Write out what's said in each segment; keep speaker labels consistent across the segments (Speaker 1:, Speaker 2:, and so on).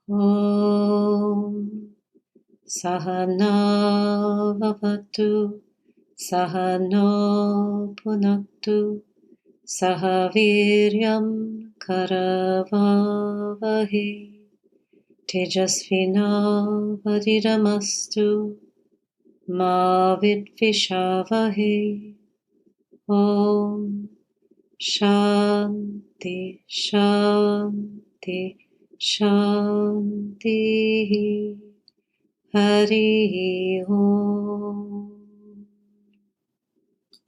Speaker 1: Om Sahana Vavatu Sahano Punaktu Sahaviryam Karavavahe Tejasvina Vadidamastu Ma Vidvishavahe. Om Shanti Shanti Shanti. Hari Om.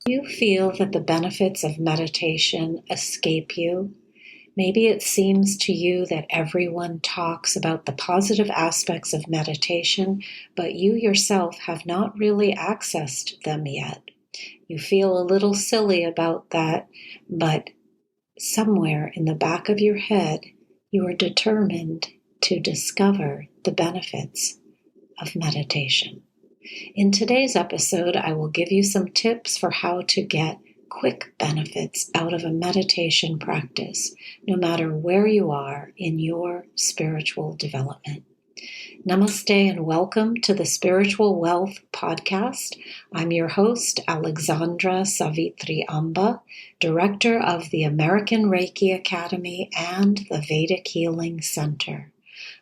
Speaker 1: You feel that the benefits of meditation escape you? Maybe it seems to you that everyone talks about the positive aspects of meditation, but you yourself have not really accessed them yet. You feel a little silly about that, but somewhere in the back of your head, you are determined to discover the benefits of meditation. In today's episode, I will give you some tips for how to get quick benefits out of a meditation practice, no matter where you are in your spiritual development. Namaste and welcome to the Spiritual Wealth Podcast. I'm your host, Alexandra Savithri, Director of the American Reiki Academy and the Vedic Healing Center.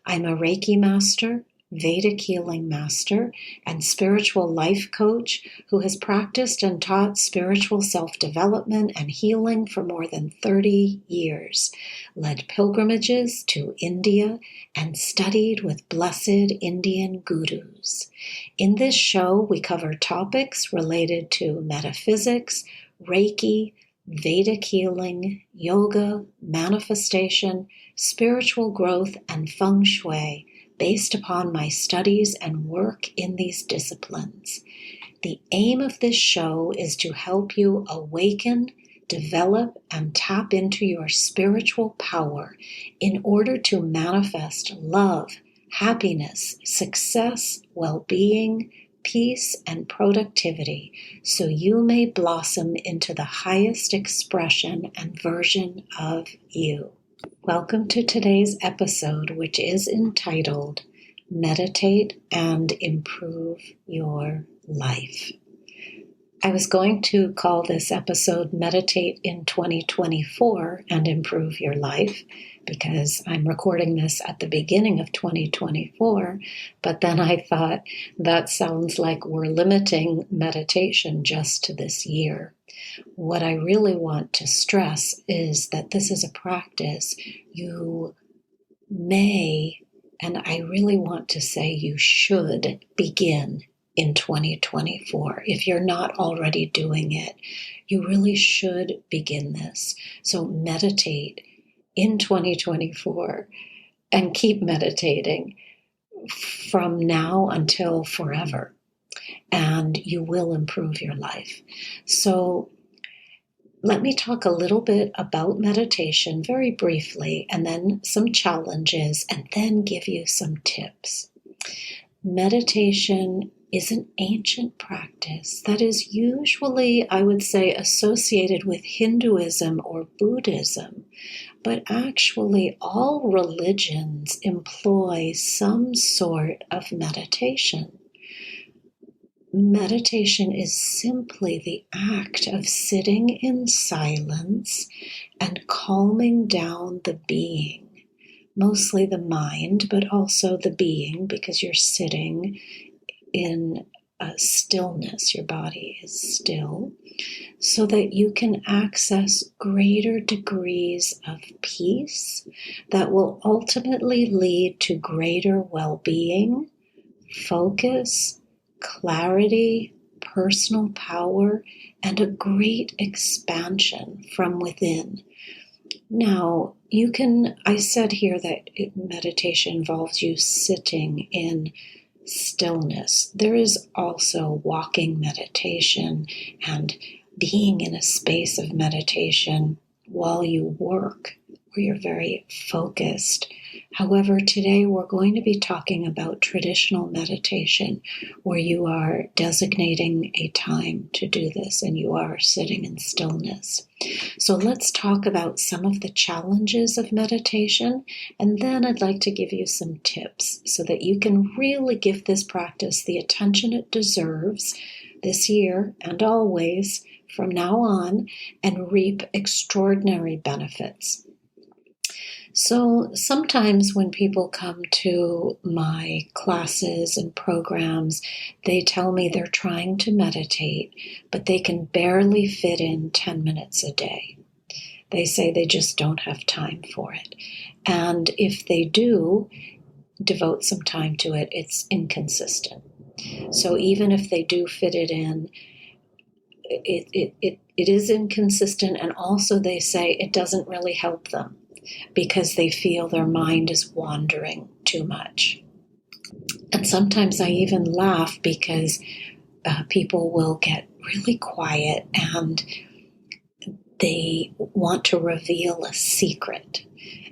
Speaker 1: I'm a Reiki Master, Vedic Healing Master, and spiritual life coach who has practiced and taught spiritual self-development and healing for more than 30 years, led pilgrimages to India, and studied with blessed Indian gurus. In this show, we cover topics related to metaphysics, Reiki, Vedic healing, yoga, manifestation, spiritual growth, and feng shui, based upon my studies and work in these disciplines. The aim of this show is to help you awaken, develop, and tap into your spiritual power in order to manifest love, happiness, success, well-being, peace, and productivity, so you may blossom into the highest expression and version of you. Welcome to today's episode, which is entitled Meditate and Improve Your Life. I was going to call this episode Meditate in 2024 and Improve Your Life because I'm recording this at the beginning of 2024, but then I thought that sounds like we're limiting meditation just to this year. What I really want to stress is that this is a practice you may, and I really want to say you should, begin in 2024. If you're not already doing it, you really should begin this. So meditate in 2024 and keep meditating from now until forever, and you will improve your life. So let me talk a little bit about meditation very briefly, and then some challenges, and then give you some tips. Meditation is an ancient practice that is usually, I would say, associated with Hinduism or Buddhism, but actually all religions employ some sort of meditation. Meditation is simply the act of sitting in silence and calming down the being, mostly the mind, but also the being, because you're sitting in stillness. Your body is still, so that you can access greater degrees of peace that will ultimately lead to greater well-being, focus, clarity, personal power, and a great expansion from within. Now, I said here that meditation involves you sitting in stillness. There is also walking meditation and being in a space of meditation while you work, where you're very focused However, today we're going to be talking about traditional meditation, where you are designating a time to do this and you are sitting in stillness. So let's talk about some of the challenges of meditation, and then I'd like to give you some tips so that you can really give this practice the attention it deserves this year and always from now on, and reap extraordinary benefits. So sometimes when people come to my classes and programs, they tell me they're trying to meditate, but they can barely fit in 10 minutes a day. They say they just don't have time for it. And if they do devote some time to it, it's inconsistent. So even if they do fit it in, it is inconsistent, and also they say it doesn't really help them, because they feel their mind is wandering too much. And sometimes I even laugh because people will get really quiet and they want to reveal a secret.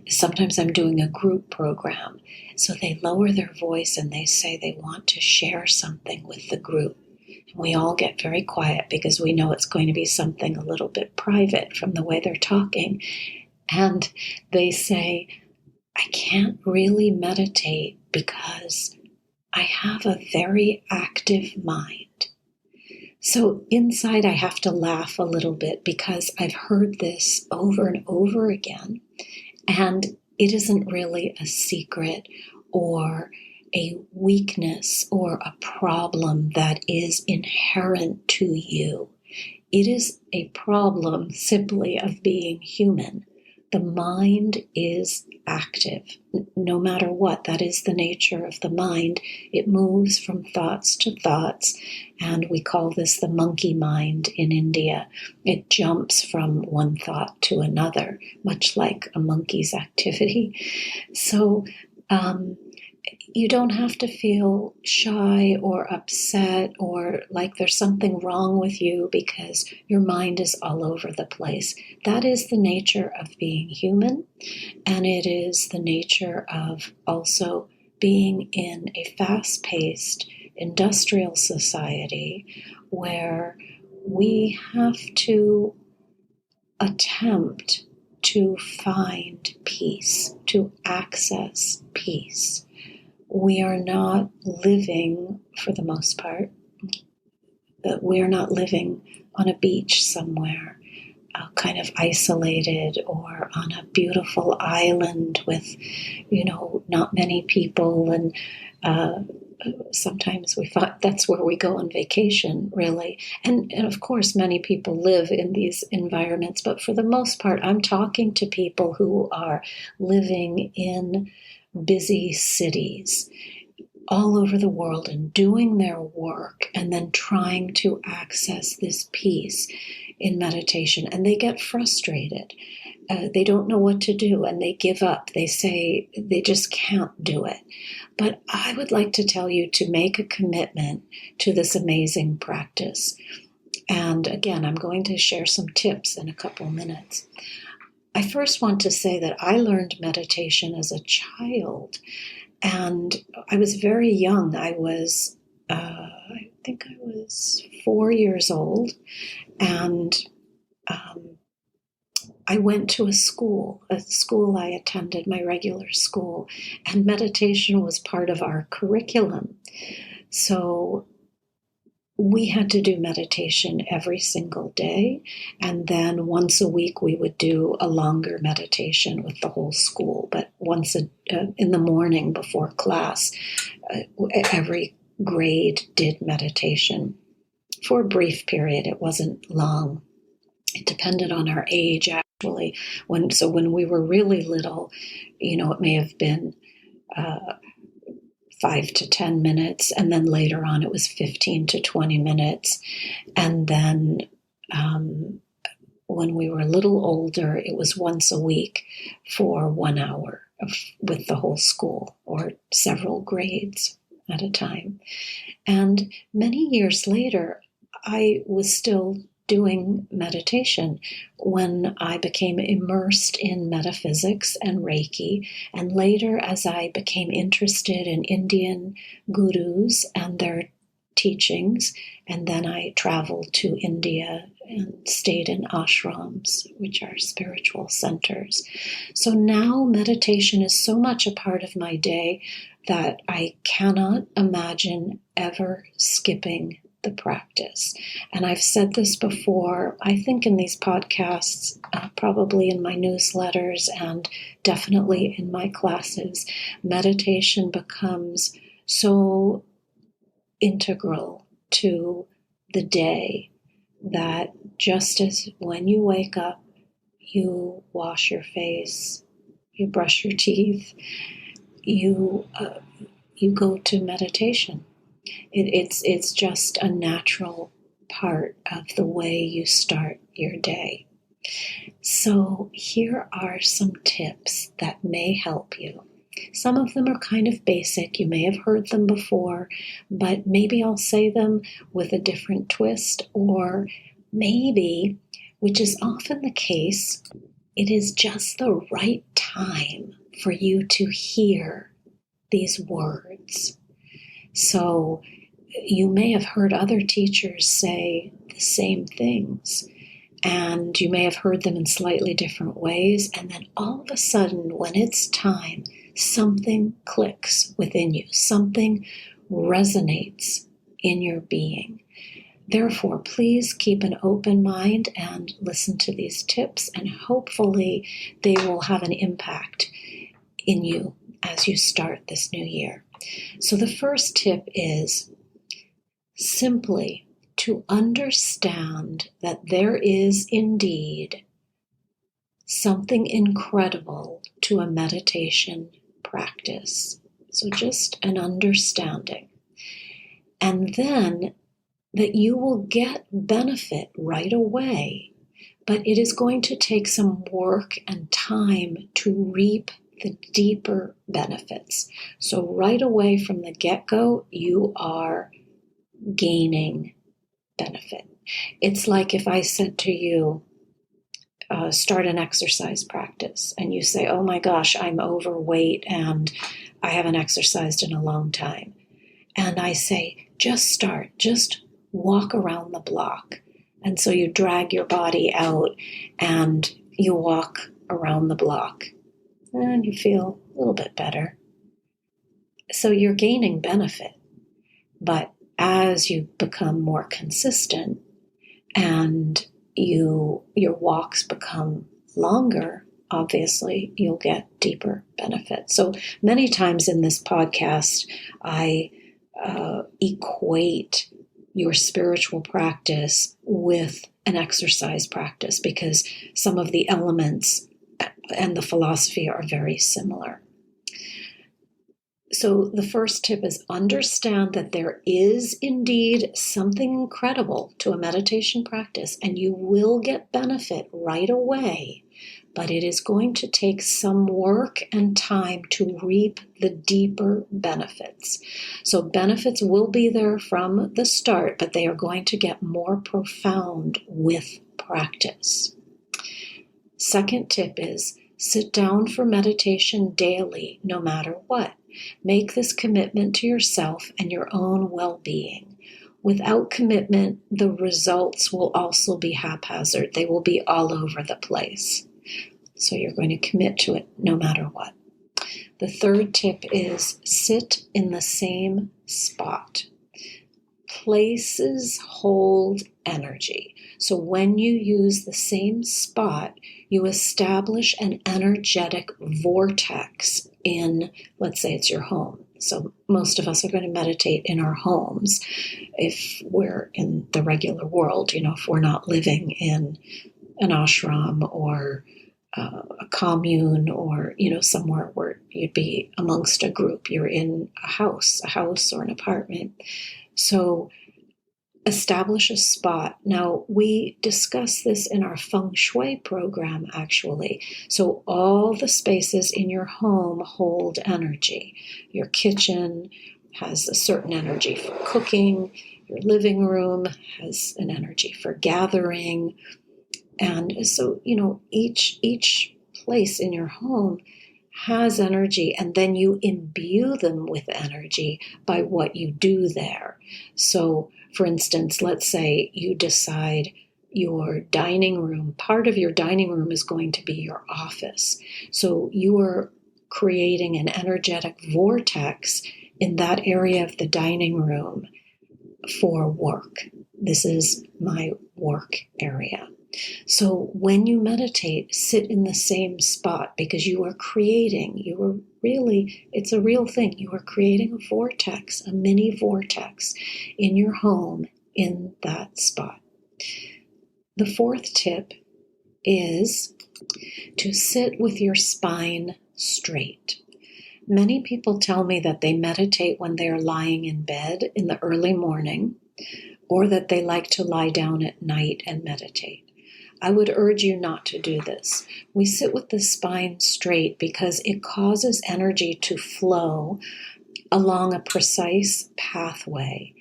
Speaker 1: Sometimes I'm doing a group program, so they lower their voice and they say they want to share something with the group. And we all get very quiet because we know it's going to be something a little bit private from the way they're talking. And they say, I can't really meditate because I have a very active mind. So inside I have to laugh a little bit because I've heard this over and over again, and it isn't really a secret or a weakness or a problem that is inherent to you. It is a problem simply of being human. The mind is active, no matter what. That is the nature of the mind. It moves from thoughts to thoughts, and we call this the monkey mind in India. It jumps from one thought to another, much like a monkey's activity. So you don't have to feel shy or upset or like there's something wrong with you because your mind is all over the place. That is the nature of being human, and it is the nature of also being in a fast-paced industrial society where we have to attempt to find peace, to access peace. We are not living, for the most part, we are not living on a beach somewhere, kind of isolated, or on a beautiful island with, not many people. And sometimes we thought that's where we go on vacation, really. And of course, many people live in these environments, but for the most part, I'm talking to people who are living in busy cities all over the world and doing their work and then trying to access this peace in meditation. And they get frustrated. They don't know what to do and they give up. They say they just can't do it. But I would like to tell you to make a commitment to this amazing practice. And again, I'm going to share some tips in a couple minutes. I first want to say that I learned meditation as a child, and I was very young. I was, I think I was 4 years old, and I went to a school I attended, my regular school, and meditation was part of our curriculum. So we had to do meditation every single day, and then once a week we would do a longer meditation with the whole school. But once in the morning before class, every grade did meditation for a brief period. It wasn't long. It depended on our age, actually. When we were really little, it may have been 5 to 10 minutes, and then later on it was 15 to 20 minutes. And then when we were a little older, it was once a week for 1 hour with the whole school, or several grades at a time. And many years later, I was still doing meditation when I became immersed in metaphysics and Reiki, and later as I became interested in Indian gurus and their teachings, and then I traveled to India and stayed in ashrams, which are spiritual centers. So now meditation is so much a part of my day that I cannot imagine ever skipping the practice. And I've said this before, I think in these podcasts, probably in my newsletters, and definitely in my classes, meditation becomes so integral to the day that just as when you wake up, you wash your face, you brush your teeth, you go to meditation. It's just a natural part of the way you start your day. So here are some tips that may help you. Some of them are kind of basic. You may have heard them before, but maybe I'll say them with a different twist, or maybe, which is often the case, it is just the right time for you to hear these words. So you may have heard other teachers say the same things, and you may have heard them in slightly different ways, and then all of a sudden, when it's time, something clicks within you, something resonates in your being. Therefore, please keep an open mind and listen to these tips, and hopefully they will have an impact in you as you start this new year. So the first tip is simply to understand that there is indeed something incredible to a meditation practice. So just an understanding. And then that you will get benefit right away, but it is going to take some work and time to reap the deeper benefits. So right away from the get-go, you are gaining benefit. It's like if I said to you, start an exercise practice, and you say, oh my gosh, I'm overweight and I haven't exercised in a long time. And I say, just start, just walk around the block. And so you drag your body out and you walk around the block and you feel a little bit better. So you're gaining benefit. But as you become more consistent and your walks become longer, obviously you'll get deeper benefit. So many times in this podcast, I equate your spiritual practice with an exercise practice because some of the elements and the philosophy are very similar. So the first tip is understand that there is indeed something incredible to a meditation practice, and you will get benefit right away, but it is going to take some work and time to reap the deeper benefits. So benefits will be there from the start, but they are going to get more profound with practice. Second tip is sit down for meditation daily, no matter what. Make this commitment to yourself and your own well-being. Without commitment, the results will also be haphazard. They will be all over the place. So you're going to commit to it no matter what. The third tip is sit in the same spot. Places hold energy. So when you use the same spot, you establish an energetic vortex in, let's say it's your home. So most of us are going to meditate in our homes if we're in the regular world, if we're not living in an ashram or a commune or, somewhere where you'd be amongst a group. You're in a house or an apartment. So establish a spot. Now, we discuss this in our feng shui program, actually. So all the spaces in your home hold energy. Your kitchen has a certain energy for cooking. Your living room has an energy for gathering. And so, each place in your home has energy, and then you imbue them with energy by what you do there. So, for instance, let's say you decide your dining room, part of your dining room is going to be your office. So you are creating an energetic vortex in that area of the dining room for work. This is my work area. So when you meditate, sit in the same spot, because it's a real thing. You are creating a vortex, a mini vortex in your home in that spot. The fourth tip is to sit with your spine straight. Many people tell me that they meditate when they are lying in bed in the early morning, or that they like to lie down at night and meditate. I would urge you not to do this. We sit with the spine straight because it causes energy to flow along a precise pathway.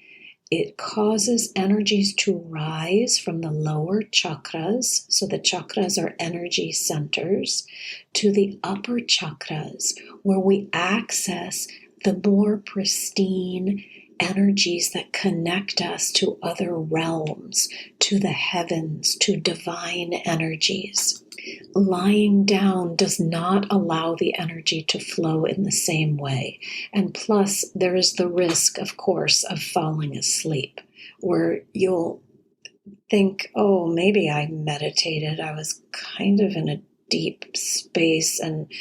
Speaker 1: It causes energies to rise from the lower chakras, so the chakras are energy centers, to the upper chakras, where we access the more pristine energies that connect us to other realms, to the heavens, to divine energies. Lying down does not allow the energy to flow in the same way. And plus, there is the risk, of course, of falling asleep, where you'll think, oh, maybe I meditated. I was kind of in a deep space and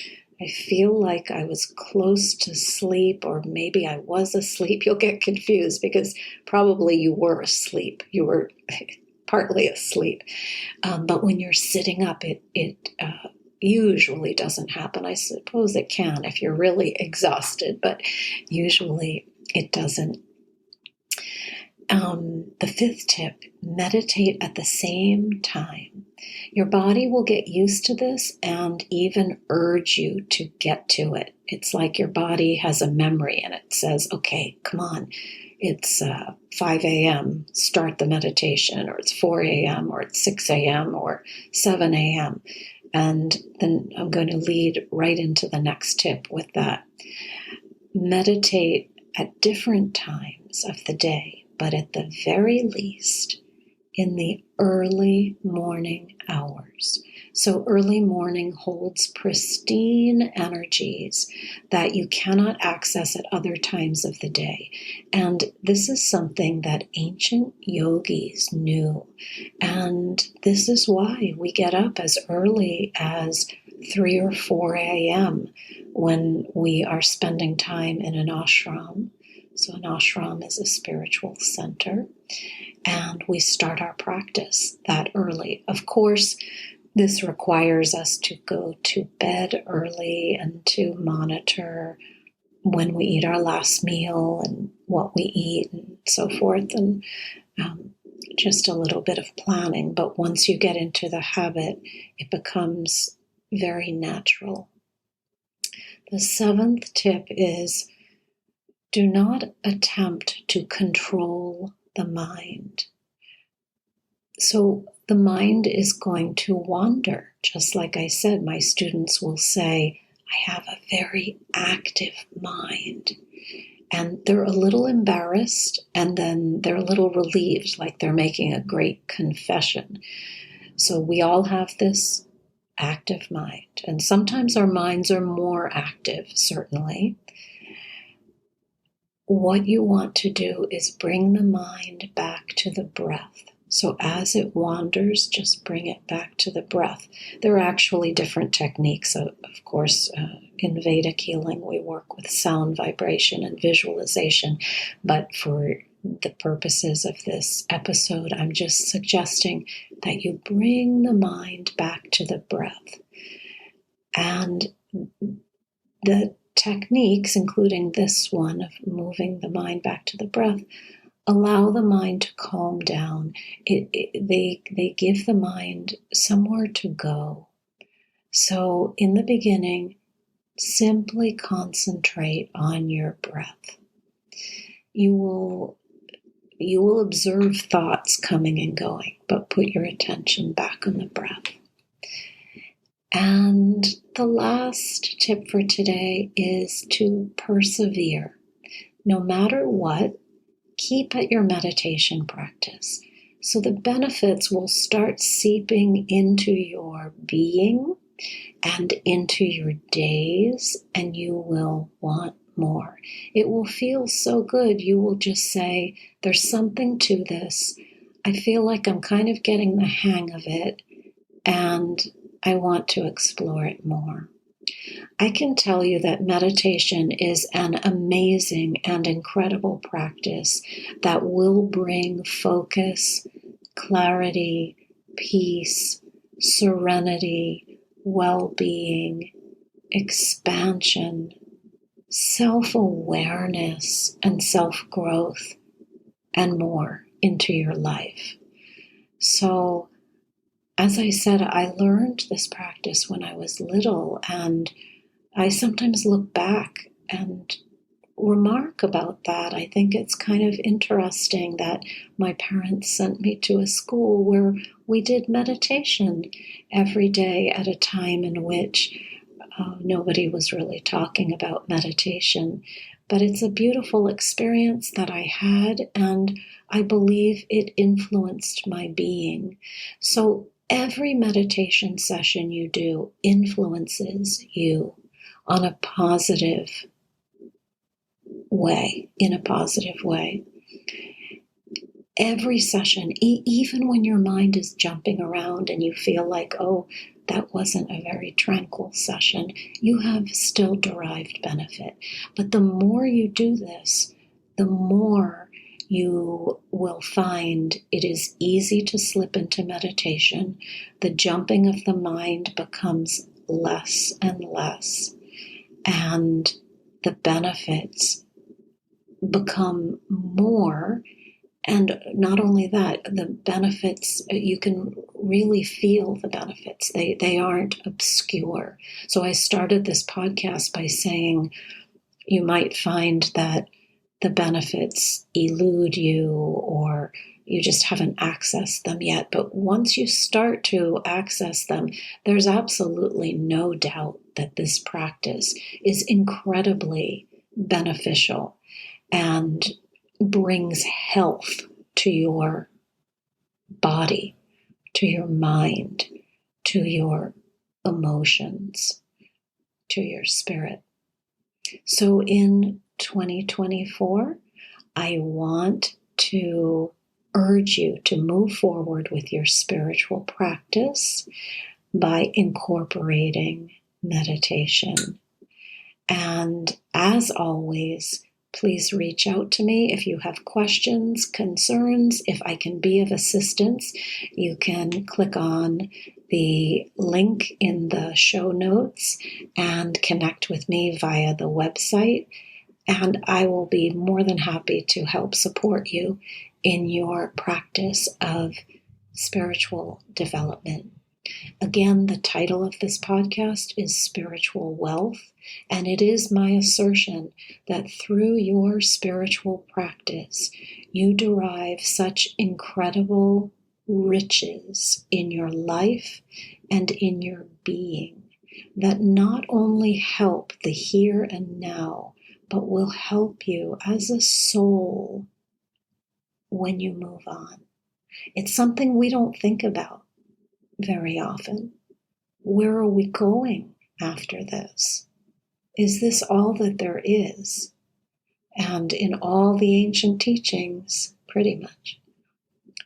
Speaker 1: I feel like I was close to sleep, or maybe I was asleep. You'll get confused because probably you were asleep. You were partly asleep. But when you're sitting up, it usually doesn't happen. I suppose it can if you're really exhausted, but usually it doesn't. The fifth tip, meditate at the same time. Your body will get used to this and even urge you to get to it. It's like your body has a memory and it says, okay, come on, it's 5 a.m., start the meditation, or it's 4 a.m., or it's 6 a.m., or 7 a.m. And then I'm going to lead right into the next tip with that. Meditate at different times of the day, but at the very least, in the early morning hours. So early morning holds pristine energies that you cannot access at other times of the day. And this is something that ancient yogis knew. And this is why we get up as early as 3 or 4 a.m. when we are spending time in an ashram. So an ashram is a spiritual center. And we start our practice that early. Of course, this requires us to go to bed early and to monitor when we eat our last meal and what we eat and so forth, and just a little bit of planning. But once you get into the habit, it becomes very natural. The seventh tip is, do not attempt to control the mind. So the mind is going to wander. Just like I said, my students will say, I have a very active mind. And they're a little embarrassed, and then they're a little relieved, like they're making a great confession. So we all have this active mind. And sometimes our minds are more active, certainly. What you want to do is bring the mind back to the breath. So as it wanders, just bring it back to the breath. There are actually different techniques. Of course, in Vedic healing, we work with sound, vibration, and visualization. But for the purposes of this episode, I'm just suggesting that you bring the mind back to the breath. And the techniques, including this one of moving the mind back to the breath, allow the mind to calm down. They give the mind somewhere to go. So in the beginning, simply concentrate on your breath. You will You will observe thoughts coming and going, but put your attention back on the breath. And the last tip for today is to persevere. No matter what, keep at your meditation practice. So the benefits will start seeping into your being and into your days, and you will want more. It will feel so good. You will just say, there's something to this. I feel like I'm kind of getting the hang of it, and I want to explore it more. I can tell you that meditation is an amazing and incredible practice that will bring focus, clarity, peace, serenity, well-being, expansion, self-awareness, and self-growth, and more into your life. So, as I said, I learned this practice when I was little, and I sometimes look back and remark about that. I think it's kind of interesting that my parents sent me to a school where we did meditation every day at a time in which nobody was really talking about meditation. But it's a beautiful experience that I had, and I believe it influenced my being. So every meditation session you do influences you on a positive way, in a positive way. Every session, even when your mind is jumping around and you feel like, oh, that wasn't a very tranquil session, you have still derived benefit. But the more you do this, the more you will find it is easy to slip into meditation. The jumping of the mind becomes less and less, and the benefits become more. And not only that, the benefits, you can really feel the benefits. They aren't obscure. So I started this podcast by saying you might find that the benefits elude you, or you just haven't accessed them yet. But once you start to access them, there's absolutely no doubt that this practice is incredibly beneficial and brings health to your body, to your mind, to your emotions, to your spirit. So in 2024, I want to urge you to move forward with your spiritual practice by incorporating meditation. And as always, please reach out to me if you have questions, concerns. If I can be of assistance, you can click on the link in the show notes and connect with me via the website. And I will be more than happy to help support you in your practice of spiritual development. Again, the title of this podcast is Spiritual Wealth, and it is my assertion that through your spiritual practice, you derive such incredible riches in your life and in your being that not only help the here and now, but will help you as a soul when you move on. It's something we don't think about very often. Where are we going after this? Is this all that there is? And in all the ancient teachings, pretty much,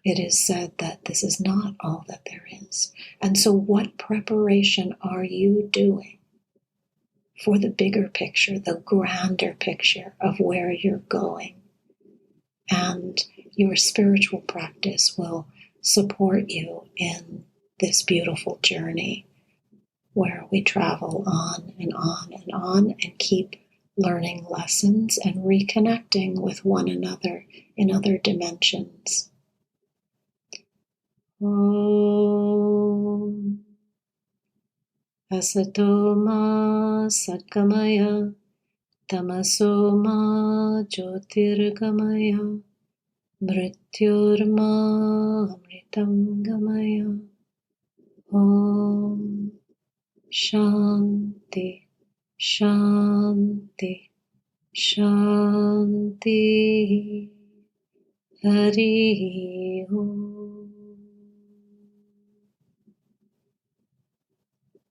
Speaker 1: it is said that this is not all that there is. And so what preparation are you doing for the bigger picture, the grander picture of where you're going? And your spiritual practice will support you in this beautiful journey where we travel on and on and on and keep learning lessons and reconnecting with one another in other dimensions. Om Asato Ma Satgamaya Tamaso Ma Jyotirgamaya Mrityurma amritam gamaya. Om Shanti Shanti Shanti. Hari Om.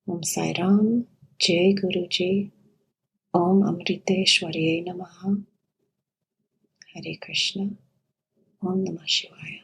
Speaker 1: Om Sai Ram. Jai Guruji. Om Amriteshwarye Namaha. Hare Krishna. Om Namah Shivaya.